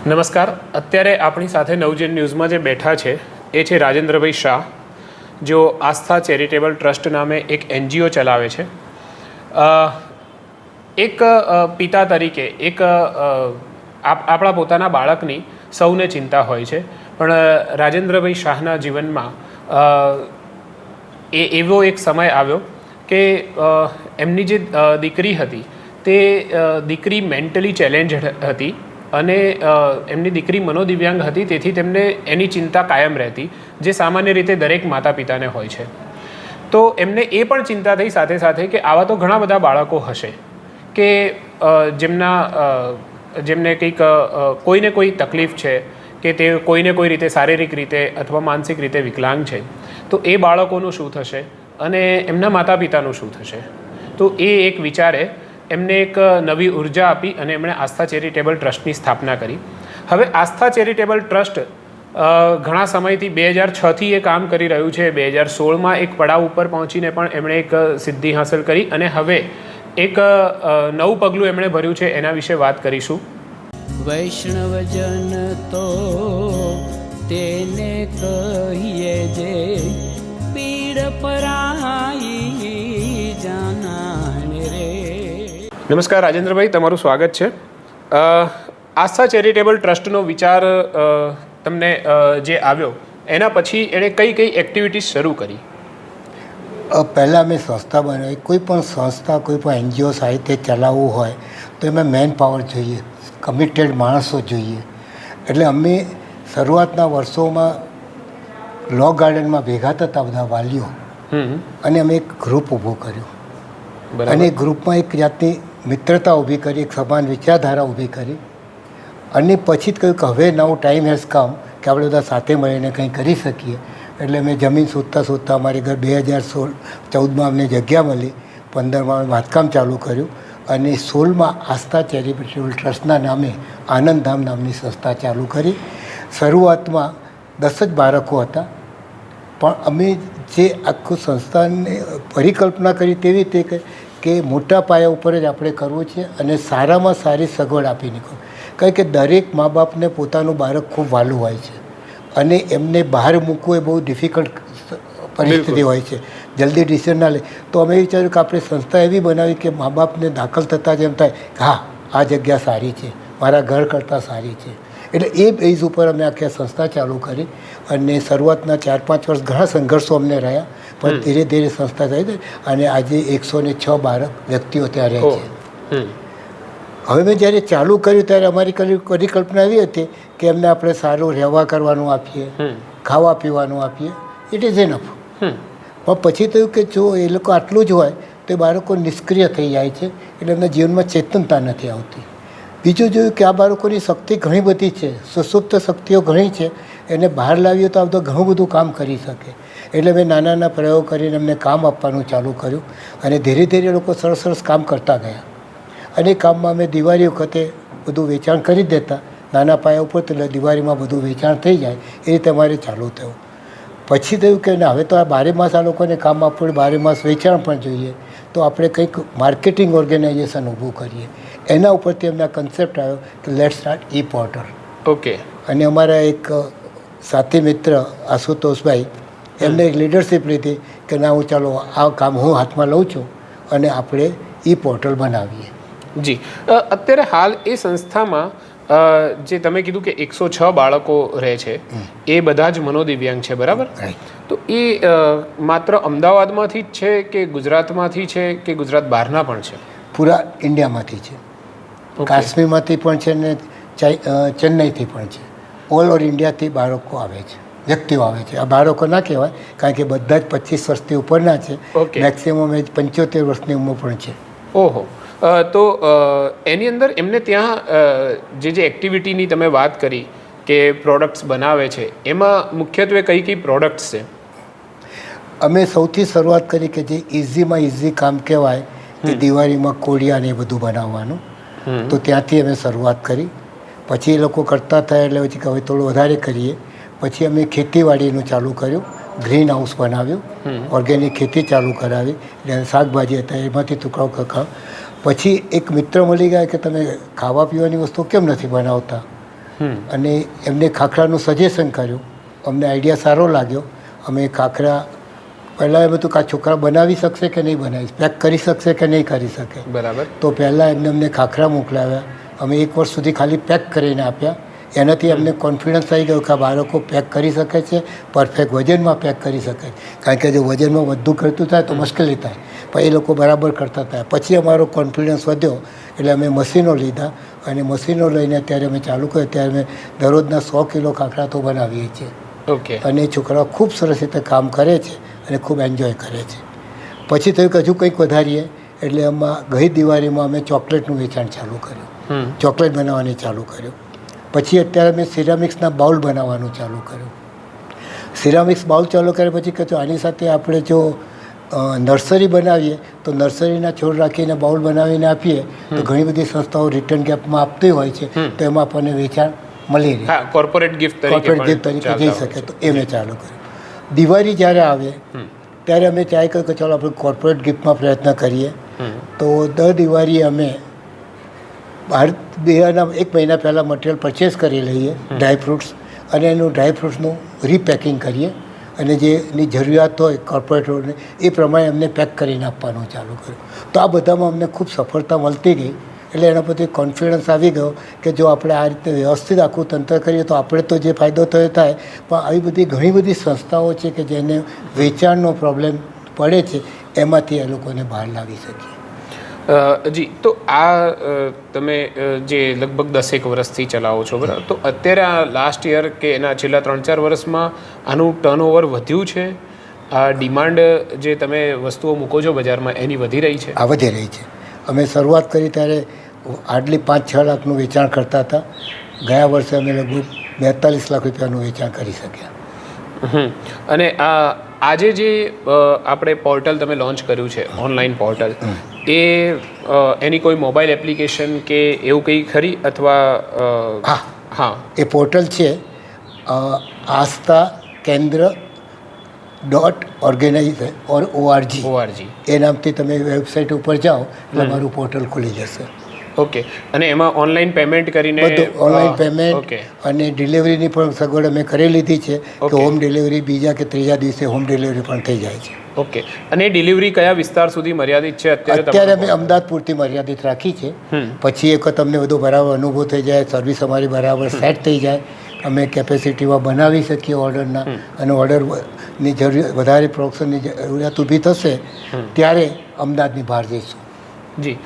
નમસ્કાર. અત્યારે આપણી સાથે નવજીવન ન્યૂઝમાં જે બેઠા છે એ છે રાજેન્દ્રભાઈ શાહ, જેઓ આસ્થા ચેરિટેબલ ટ્રસ્ટ નામે એક NGO ચલાવે છે. એક પિતા તરીકે આપણા પોતાના બાળકની સૌને ચિંતા હોય છે, પણ રાજેન્દ્રભાઈ શાહના જીવનમાં એવો એક સમય આવ્યો કે એમની જે દીકરી હતી તે દીકરી મેન્ટલી ચેલેન્જડ હતી અને એમની દીકરી મનોદિવ્યાંગ હતી, તેથી તેમને એની ચિંતા કાયમ રહેતી, જે સામાન્ય રીતે દરેક માતા પિતાને હોય છે. તો એમને એ પણ ચિંતા થઈ સાથે સાથે કે આવા તો ઘણા બધા બાળકો હશે કે જેમને કંઈક કોઈને કોઈ તકલીફ છે કે તે કોઈને કોઈ રીતે શારીરિક રીતે અથવા માનસિક રીતે વિકલાંગ છે. તો એ બાળકોનું શું થશે અને એમના માતા પિતાનું શું થશે? તો એ એક વિચારે એમને એક નવી ઉર્જા આપી અને એમણે આસ્થા ચેરિટેબલ ટ્રસ્ટની સ્થાપના કરી. હવે આસ્થા ચેરિટેબલ ટ્રસ્ટ ઘણા સમયથી 2006થી એ કામ કરી રહ્યું છે. 2016માં એક પડાવ ઉપર પહોંચીને પણ એમણે એક સિદ્ધિ હાંસલ કરી અને હવે એક નવું પગલું એમણે ભર્યું છે. એના વિશે વાત કરીશું. વૈષ્ણવજન તો તેને કહીએ જે પીડ પરાઈ જાનાને રે. નમસ્કાર રાજેન્દ્રભાઈ, તમારું સ્વાગત છે. આસ્થા ચેરિટેબલ ટ્રસ્ટનો વિચાર તમને જે આવ્યો એના પછી એણે કઈ કઈ એક્ટિવિટીઝ શરૂ કરી? પહેલાં મેં સંસ્થા બનાવી. કોઈ પણ સંસ્થા, કોઈ પણ NGO સાહિત્ય ચલાવવું હોય તો એમાં મેન પાવર જોઈએ, કમિટેડ માણસો જોઈએ. એટલે અમે શરૂઆતના વર્ષોમાં લો ગાર્ડનમાં ભેગા થતા બધા વાલીઓ, અને અમે એક ગ્રુપ ઊભું કર્યું અને એ ગ્રુપમાં એક જાતની મિત્રતા ઊભી કરી, એક સમાન વિચારધારા ઊભી કરી. અને પછી જ કહ્યું કે હવે નવો ટાઈમ હેઝ કમ કે આપણે બધા સાથે મળીને કંઈ કરી શકીએ. એટલે મેં જમીન શોધતા અમારી ઘર 2014માં અમને જગ્યા મળી, 15માં બાંધકામ ચાલુ કર્યું અને 16માં આસ્થા ચેરિટેબલ ટ્રસ્ટના નામે આનંદધામ નામની સંસ્થા ચાલુ કરી. શરૂઆતમાં 10 જ બાળકો હતા, પણ અમે જે આખું સંસ્થાને પરિકલ્પના કરી તેવી રીતે કે મોટા પાયા ઉપર જ આપણે કરવું છે અને સારામાં સારી સગવડ આપી નીકળવું. કારણ કે દરેક મા બાપને પોતાનું બાળક ખૂબ વહાલું હોય છે અને એમને બહાર મૂકવું એ બહુ ડિફિકલ્ટ પરિસ્થિતિ હોય છે, જલ્દી ડિસિઝન ના લે. તો અમે વિચાર્યું કે આપણે સંસ્થા એવી બનાવી કે મા બાપને દાખલ થતાં જ એમ થાય કે હા, આ જગ્યા સારી છે, મારા ઘર કરતાં સારી છે. એટલે એ બેઝ ઉપર અમે આખી સંસ્થા ચાલુ કરી અને શરૂઆતના 4-5 વર્ષ ઘણા સંઘર્ષો અમને રહ્યા, પણ ધીરે ધીરે સંસ્થા થઈ અને આજે 106 બાળક વ્યક્તિઓ ત્યાં રહે છે. હવે મેં જ્યારે ચાલુ કર્યું ત્યારે અમારી પરિકલ્પના એવી હતી કે એમને આપણે સારું રહેવા કરવાનું આપીએ, ખાવા પીવાનું આપીએ, ઇટ ઇઝ એનફ. પણ પછી થયું કે જો એ લોકો આટલું જ હોય તો એ બાળકો નિષ્ક્રિય થઈ જાય છે, એટલે એમના જીવનમાં ચેતનતા નથી આવતી. બીજું જોયું કે આ બાળકોની શક્તિ ઘણી બધી છે, સુસુપ્ત શક્તિઓ ઘણી છે, એને બહાર લાવીએ તો આ તો ઘણું બધું કામ કરી શકે. એટલે મેં નાના નાના પ્રયોગ કરીને એમને કામ આપવાનું ચાલુ કર્યું અને ધીરે ધીરે લોકો સરસ સરસ કામ કરતા ગયા. અને કામમાં અમે દિવાળી વખતે બધું વેચાણ કરી દેતા, નાના પાયા ઉપર, એટલે દિવાળીમાં બધું વેચાણ થઈ જાય એ રીતે અમારે ચાલુ થયું. પછી થયું કે હવે તો આ 12 માસ આ લોકોને કામ આપવું, 12 માસ વેચાણ પણ જોઈએ, તો આપણે કંઈક માર્કેટિંગ ઓર્ગેનાઇઝેશન ઊભું કરીએ. એના ઉપરથી એમના કન્સેપ્ટ આવ્યો કે લેટ સ્ટાર્ટ e-પોર્ટલ. ઓકે. અને અમારા એક સાથી મિત્ર આશુતોષભાઈ, એમને એક લીડરશિપ લીધી કે ના, હું ચાલો આ કામ હું હાથમાં લઉં છું અને આપણે e-પોર્ટલ બનાવીએ. જી. અત્યારે હાલ એ સંસ્થામાં જે તમે કીધું કે 106 બાળકો રહે છે, એ બધા જ મનોદિવ્યાંગ છે, બરાબર? તો એ માત્ર અમદાવાદમાંથી જ છે કે ગુજરાતમાંથી છે કે ગુજરાત બહારના પણ છે? પૂરા ઇન્ડિયામાંથી છે, કાશ્મીરમાંથી પણ છે ને ચેન્નઈથી પણ છે. ઓલ ઓવર ઇન્ડિયાથી બાળકો આવે છે, વ્યક્તિઓ આવે છે. આ બાળકો ના કહેવાય કારણ કે બધા જ 25 વર્ષથી ઉપરના છે, મેક્સિમમ એજ 75 વર્ષની ઉંમર પણ છે. ઓહો. તો એની અંદર એમને ત્યાં જે એક્ટિવિટીની તમે વાત કરી કે પ્રોડક્ટ્સ બનાવે છે, એમાં મુખ્યત્વે કઈ કઈ પ્રોડક્ટ્સ છે? અમે સૌથી શરૂઆત કરી કે જે ઇઝીમાં ઇઝી કામ કહેવાય એ દિવાળીમાં કોળિયા ને એ બધું બનાવવાનું. તો ત્યાંથી અમે શરૂઆત કરી. પછી એ લોકો કરતા થયા એટલે પછી હવે થોડું વધારે કરીએ. પછી અમે ખેતીવાડીનું ચાલુ કર્યું, ગ્રીન હાઉસ બનાવ્યું, ઓર્ગેનિક ખેતી ચાલુ કરાવી, એટલે શાકભાજી હતા એમાંથી ટુકડાઓ કખા. પછી એક મિત્ર મળી ગયા કે તમે ખાવા પીવાની વસ્તુ કેમ નથી બનાવતા? અને એમને ખાખરાનું સજેશન કર્યું. અમને આઈડિયા સારો લાગ્યો. અમે ખાખરા પહેલાં એમ હતું કે આ છોકરા બનાવી શકશે કે નહીં બનાવી, પેક કરી શકશે કે નહીં કરી શકે. બરાબર. તો પહેલાં અમને ખાખરા મોકલાવ્યા. અમે 1 વર્ષ સુધી ખાલી પેક કરીને આપ્યા. એનાથી અમને કોન્ફિડન્સ આવી ગયો કે આ બાળકો પેક કરી શકે છે, પરફેક્ટ વજનમાં પેક કરી શકે છે. કારણ કે જો વજનમાં વધુ કરતું થાય તો મુશ્કેલી થાય, પણ એ લોકો બરાબર કરતા હતા. પછી અમારો કોન્ફિડન્સ વધ્યો એટલે અમે મશીનો લીધા અને મશીનો લઈને અત્યારે અમે ચાલુ કર્યું. અત્યારે અમે દરરોજના 100 કિલો ખાખરા તો બનાવીએ છીએ. ઓકે. અને છોકરાઓ ખૂબ સરસ રીતે કામ કરે છે અને ખૂબ એન્જોય કરે છે. પછી થયું કે હજુ કંઈક વધારીએ એટલે એમાં ગઈ દિવાળીમાં અમે ચોકલેટનું વેચાણ ચાલુ કર્યું. ચોકલેટ બનાવવાની ચાલુ કર્યું. પછી અત્યારે મેં સિરામિક્સના બાઉલ બનાવવાનું ચાલુ કર્યું. સિરામિક્સ બાઉલ ચાલુ કર્યા પછી કહ્યું આની સાથે આપણે જો નર્સરી બનાવીએ તો નર્સરીના છોડ રાખીને બાઉલ બનાવીને આપીએ તો ઘણી બધી સંસ્થાઓ રિટર્ન ગિફ્ટમાં આપતી હોય છે, તો એમાં આપણને વેચાણ મળી રહે. હા, કોર્પોરેટ ગિફ્ટ તરીકે જઈ શકે. તો એ મેં ચાલુ કર્યું. દિવાળી જ્યારે આવે ત્યારે અમે ચાહે કહ્યું કે ચાલો આપણે કોર્પોરેટ ગિફ્ટમાં પ્રયત્ન કરીએ. તો દર દિવાળીએ અમે બહાર 1 મહિના પહેલાં મટીરિયલ પરચેસ કરી લઈએ, ડ્રાયફ્રૂટ્સ, અને એનું ડ્રાયફ્રૂટ્સનું રીપેકિંગ કરીએ અને જેની જરૂરિયાત હોય કોર્પોરેટરોને એ પ્રમાણે અમને પેક કરીને આપવાનું ચાલુ કર્યું. તો આ બધામાં અમને ખૂબ સફળતા મળતી ગઈ. એટલે એના પરથી કોન્ફિડન્સ આવી ગયો કે જો આપણે આ રીતે વ્યવસ્થિત આખું તંત્ર કરીએ તો આપણે તો જે ફાયદો થયો થાય, પણ આવી બધી ઘણી બધી સંસ્થાઓ છે કે જેને વેચાણનો પ્રોબ્લેમ પડે છે, એમાંથી એ લોકોને બહાર લાવી શકીએ. જી, તો આ તમે જે લગભગ 10 વર્ષથી ચલાવો છો, બરાબર, તો અત્યારે આ લાસ્ટ યર કે એના છેલ્લા 3-4 વર્ષમાં આનું ટર્નઓવર વધ્યું છે? આ ડિમાન્ડ જે તમે વસ્તુઓ મૂકો છો બજારમાં એની વધી રહી છે? આ વધી રહી છે. અમે શરૂઆત કરી ત્યારે હાર્ડલી 5-6 લાખનું વેચાણ કરતા હતા. ગયા વર્ષે અમે લગભગ 42 લાખ રૂપિયાનું વેચાણ કરી શક્યા. અને આજે જે આપણે પોર્ટલ તમે લોન્ચ કર્યું છે, ઓનલાઈન પોર્ટલ, એની કોઈ મોબાઈલ એપ્લિકેશન કે એવું કંઈ ખરી અથવા? હા, એ પોર્ટલ છે આસ્થા કેન્દ્ર .org. એ નામથી તમે વેબસાઇટ ઉપર જાઓ એટલે મારું પોર્ટલ ખુલી જશે. ઓકે. અને એમાં ઓનલાઈન પેમેન્ટ કરીને ઓનલાઈન પેમેન્ટ અને ડિલિવરીની પણ સગવડ અમે કરી લીધી છે કે હોમ ડિલિવરી બીજા કે ત્રીજા દિવસે હોમ ડિલિવરી પણ થઈ જાય છે. ઓકે. અને ડિલિવરી કયા વિસ્તાર સુધી મર્યાદિત છે અત્યારે? અમે અમદાવાદ પૂરતી મર્યાદિત રાખી છે. પછી એક તમને બધો બરાબર અનુભવ થઈ જાય, સર્વિસ અમારી બરાબર સેટ થઈ જાય, અમે કેપેસિટીમાં બનાવી શકીએ ઓર્ડરના, અને ઓર્ડરની જરૂરિયાત વધારે પ્રોડક્શનની જરૂરિયાત ઊભી થશે ત્યારે અમદાવાદની બહાર જઈશું. જી.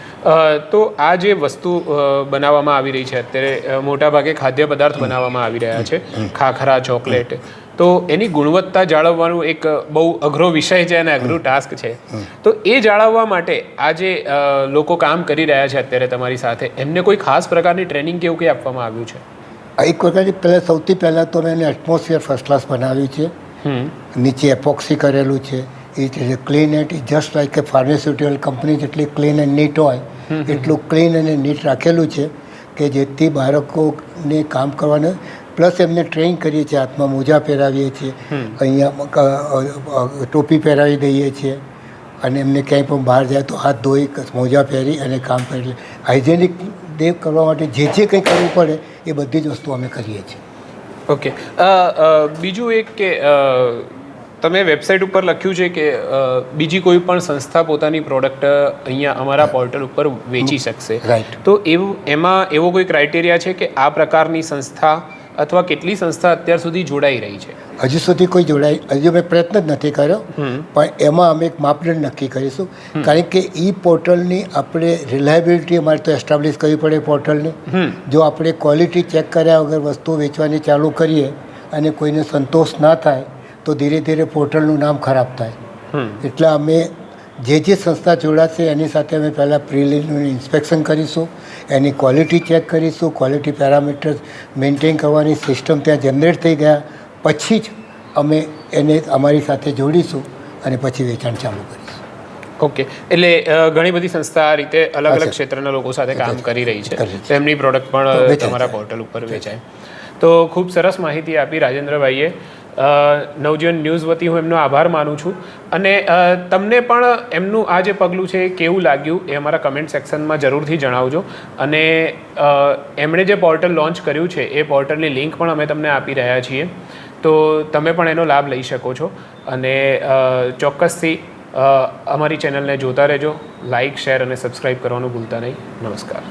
તો આ જે વસ્તુ બનાવવામાં આવી રહી છે અત્યારે, મોટાભાગે ખાદ્ય પદાર્થ બનાવવામાં આવી રહ્યા છે, ખાખરા, ચોકલેટ, તો એની ગુણવત્તા જાળવવાનું એક બહુ અઘરો વિષય છે અને અઘરું ટાસ્ક છે. તો એ જાળવવા માટે આ જે લોકો કામ કરી રહ્યા છે અત્યારે તમારી સાથે, એમને કોઈ ખાસ પ્રકારની ટ્રેનિંગ કે એવું કંઈ આપવામાં આવ્યું છે? એક વખત સૌથી પહેલાં તો મેં એટમોસ્ફિયર ફર્સ્ટ ક્લાસ બનાવ્યું છે. નીચે એપોક્સી કરેલું છે. It is clean and is just like A pharmaceutical company જેટલી ક્લીન એન્ડ નીટ હોય એટલું ક્લીન અને નીટ રાખેલું છે કે જેથી બાળકોને કામ કરવાનું, પ્લસ એમને ટ્રેન કરીએ છીએ, હાથમાં મોજા પહેરાવીએ છીએ, અહીંયા ટોપી પહેરાવી દઈએ છીએ, અને એમને ક્યાંય પણ બહાર જાય તો હાથ ધોઈ મોજા પહેરી અને કામ કરી હાઇજેનિક ડે કરવા માટે જે કંઈ કરવું પડે એ બધી જ વસ્તુ અમે કરીએ છીએ. ઓકે. બીજું એક કે તમે વેબસાઇટ ઉપર લખ્યું છે કે બીજી કોઈ પણ સંસ્થા પોતાની પ્રોડક્ટ અહીંયા અમારા પોર્ટલ ઉપર વેચી શકશે. રાઈટ. તો એમાં એવો કોઈ ક્રાઇટેરિયા છે કે આ પ્રકારની સંસ્થા અથવા કેટલી સંસ્થા અત્યાર સુધી જોડાઈ રહી છે? હજુ સુધી કોઈ હજુ મેં પ્રયત્ન જ નથી કર્યો, પણ એમાં અમે એક માપદંડ નક્કી કરીશું. કારણ કે ઈ પોર્ટલની આપણે રિલાયબિલિટી અમારે તો એસ્ટાબ્લિશ કરવી પડે પોર્ટલની. જો આપણે ક્વોલિટી ચેક કર્યા વગર વસ્તુઓ વેચવાની ચાલુ કરીએ અને કોઈને સંતોષ ના થાય તો ધીરે ધીરે પોર્ટલનું નામ ખરાબ થાય. એટલે અમે જે સંસ્થા જોડાશે એની સાથે અમે પહેલાં પ્રિલિમિનરી ઇન્સ્પેક્શન કરીશું, એની ક્વોલિટી ચેક કરીશું, ક્વોલિટી પેરામીટર્સ મેન્ટેન કરવાની સિસ્ટમ ત્યાં જનરેટ થઈ ગયા પછી જ અમે એને અમારી સાથે જોડીશું અને પછી વેચાણ ચાલુ કરીશું. ઓકે. એટલે ઘણી બધી સંસ્થા આ રીતે અલગ અલગ ક્ષેત્રના લોકો સાથે કામ કરી રહી છે, તો એમની પ્રોડક્ટ પણ તમારા પોર્ટલ ઉપર વેચાય. તો ખૂબ સરસ માહિતી આપી રાજેન્દ્રભાઈએ. નવજીવન ન્યૂઝ વતી હું એમનો આભાર માનું છું અને તમને પણ એમનું આ જે પગલું છે એ કેવું લાગ્યું એ અમારા કમેન્ટ સેક્શનમાં જરૂરથી જણાવજો અને એમણે જે પોર્ટલ લોન્ચ કર્યું છે એ પોર્ટલની લિંક પણ અમે તમને આપી રહ્યા છીએ, તો તમે પણ એનો લાભ લઈ શકો છો અને ચોક્કસથી અમારી ચેનલને જોતા રહેજો, લાઇક, શેર અને સબસ્ક્રાઈબ કરવાનું ભૂલતા નહીં. નમસ્કાર.